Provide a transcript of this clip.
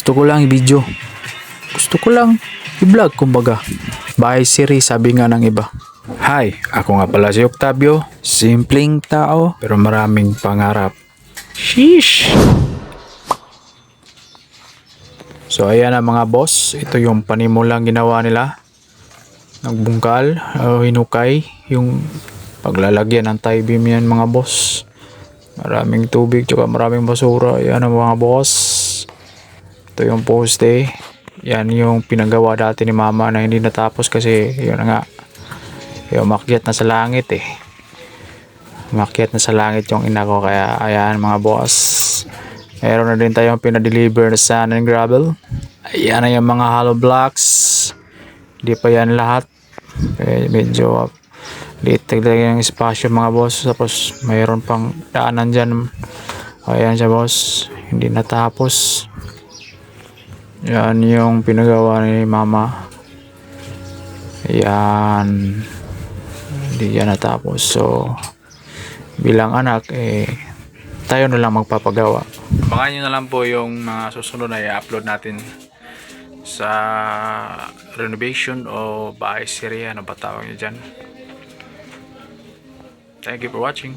Gusto ko lang i-video. Gusto ko lang i-vlog kumbaga. Bahay siri sabi nga ng iba. Hi, ako nga pala si Octavio. Simpleng tao pero maraming pangarap. Sheesh! So ayan na mga boss. Ito yung panimulang ginawa nila. Nagbungkal o hinukay. Yung paglalagyan ng tie beam yan mga boss. Maraming tubig tsaka maraming basura. Ayan ang mga boss. Ito yung poste. Yan yung pinagawa dati ni mama na hindi natapos kasi yun na nga. Yung umakyat na sa langit eh. Umakyat na sa langit yung ina ko. Kaya ayan mga boss. Meron na din tayong pinadeliver na sand and gravel. Ayan na yung mga hollow blocks. Hindi pa yan lahat. Medyo liit talaga yung espasyo mga boss. Tapos mayroon pang daanan dyan. Ayan siya boss. Hindi natapos. Yan yung pinagawa ni mama. Ayan. Hindi yan natapos. So bilang anak tayo na lang magpapagawa. Abangan nyo na lang po yung mga susunod na i-upload natin sa renovation o bahay siri. Ano ba tawag nyo dyan? Thank you for watching.